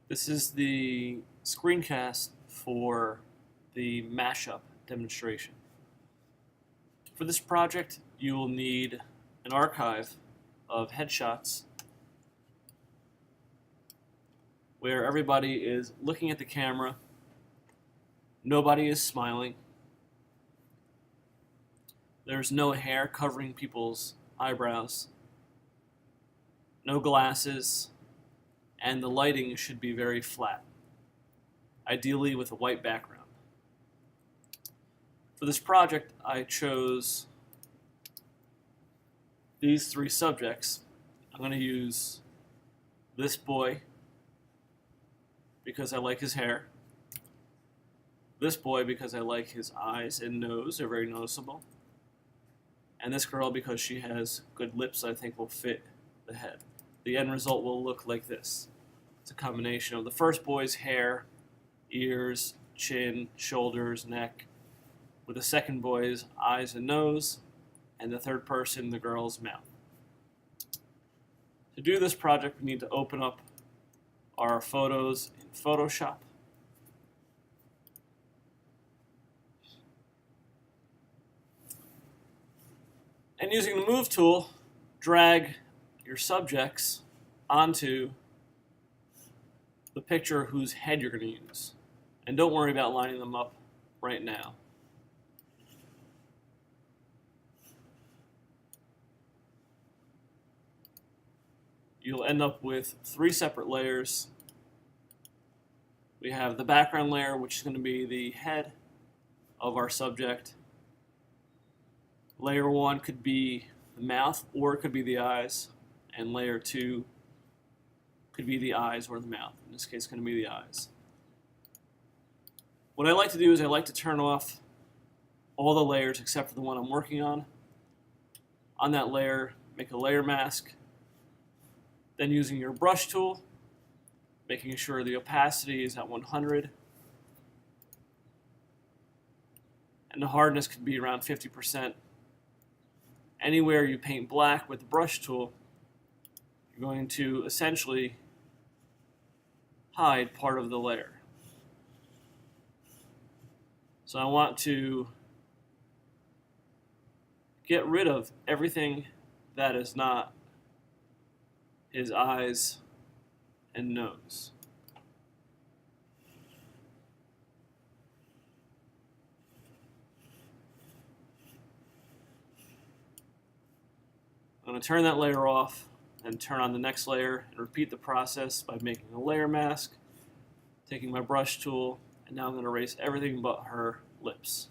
This is the screencast for the Mashup demonstration. For this project, you will need an archive of headshots where everybody is looking at the camera, nobody is smiling, there's no hair covering people's eyebrows, no glasses, and the lighting should be very flat, ideally with a white background. For this project, I chose these three subjects. I'm going to use this boy because I like his hair, this boy because I like his eyes and nose, they're very noticeable, and this girl because she has good lips I think will fit the head. The end result will look like this. It's a combination of the first boy's hair, ears, chin, shoulders, neck, with the second boy's eyes and nose, and the third person, the girl's mouth. To do this project, we need to open up our photos in Photoshop. And using the Move tool, drag your subjects onto the picture whose head you're going to use. And don't worry about lining them up right now. You'll end up with three separate layers. We have the background layer, which is going to be the head of our subject. Layer 1 could be the mouth, or it could be the eyes. And layer 2 could be the eyes or the mouth. In this case, it's going to be the eyes. What I like to do is I like to turn off all the layers except for the one I'm working on. On that layer, make a layer mask. Then using your brush tool, making sure the opacity is at 100. And the hardness could be around 50%. Anywhere you paint black with the brush tool, you're going to essentially hide part of the layer. So I want to get rid of everything that is not his eyes and nose. I'm going to turn that layer off and turn on the next layer and repeat the process by making a layer mask, taking my brush tool, and now I'm going to erase everything but her lips.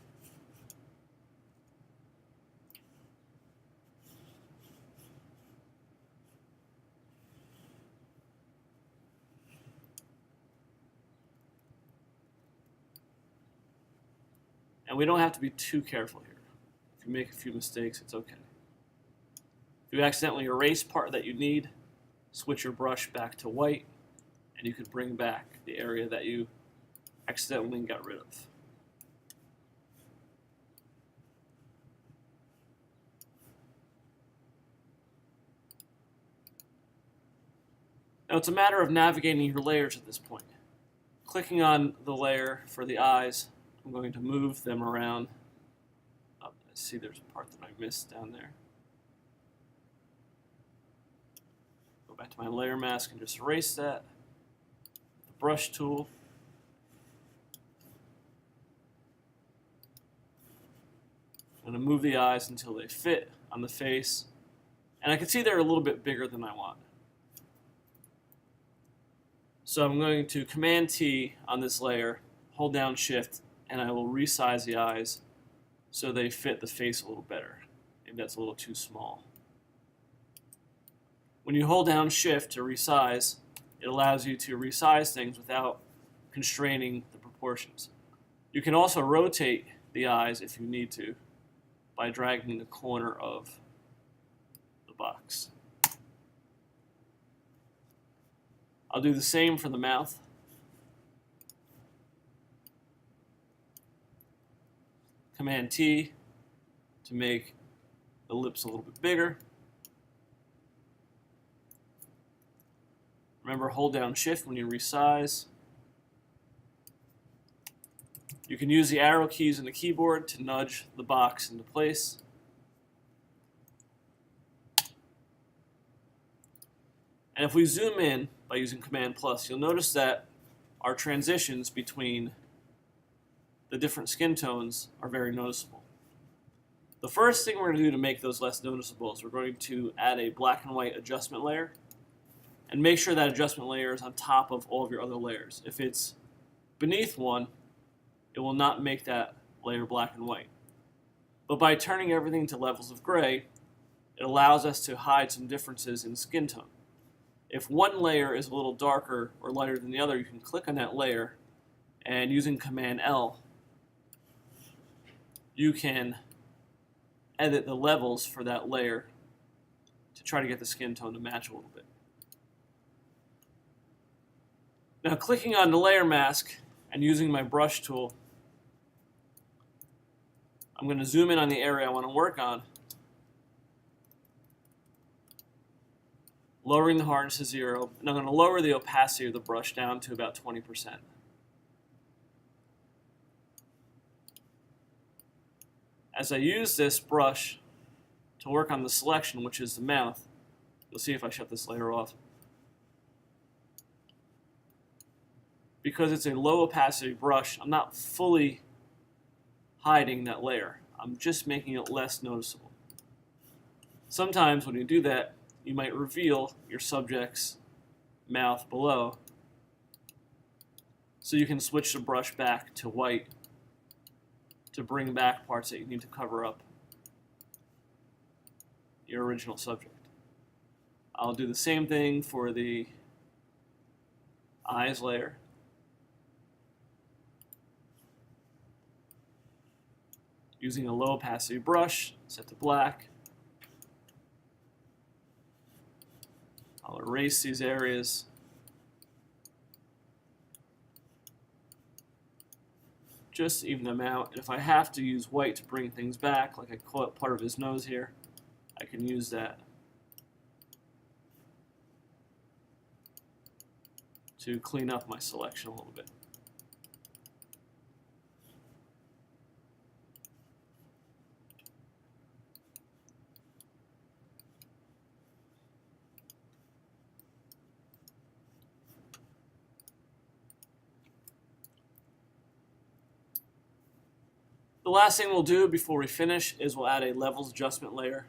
And we don't have to be too careful here. If you make a few mistakes, it's okay. If you accidentally erase part that you need, switch your brush back to white, and you could bring back the area that you accidentally got rid of. Now it's a matter of navigating your layers at this point. Clicking on the layer for the eyes, I'm going to move them around. Oh, I see there's a part that I missed down there. Go back to my layer mask and just erase that. The brush tool. I'm going to move the eyes until they fit on the face. And I can see they're a little bit bigger than I want. So I'm going to Command T on this layer, hold down Shift, and I will resize the eyes so they fit the face a little better. Maybe that's a little too small. When you hold down Shift to resize, it allows you to resize things without constraining the proportions. You can also rotate the eyes if you need to by dragging the corner of the box. I'll do the same for the mouth. Command T to make the lips a little bit bigger. Remember, hold down Shift when you resize. You can use the arrow keys on the keyboard to nudge the box into place. And if we zoom in by using Command plus, you'll notice that our transitions between the different skin tones are very noticeable. The first thing we're going to do to make those less noticeable is we're going to add a black and white adjustment layer and make sure that adjustment layer is on top of all of your other layers. If it's beneath one, it will not make that layer black and white. But by turning everything to levels of gray, it allows us to hide some differences in skin tone. If one layer is a little darker or lighter than the other, you can click on that layer, and using Command L, you can edit the levels for that layer to try to get the skin tone to match a little bit. Now, clicking on the layer mask and using my brush tool, I'm going to zoom in on the area I want to work on, lowering the hardness to 0, and I'm going to lower the opacity of the brush down to about 20%. As I use this brush to work on the selection, which is the mouth, you'll see if I shut this layer off. Because it's a low opacity brush, I'm not fully hiding that layer. I'm just making it less noticeable. Sometimes when you do that, you might reveal your subject's mouth below, so you can switch the brush back to white to bring back parts that you need to cover up your original subject. I'll do the same thing for the eyes layer. Using a low opacity brush, set to black. I'll erase these areas. Just to even them out. And if I have to use white to bring things back, like I caught part of his nose here, I can use that to clean up my selection a little bit. The last thing we'll do before we finish is we'll add a levels adjustment layer,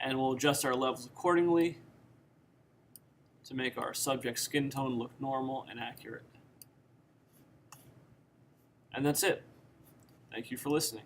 and we'll adjust our levels accordingly to make our subject skin tone look normal and accurate. And that's it. Thank you for listening.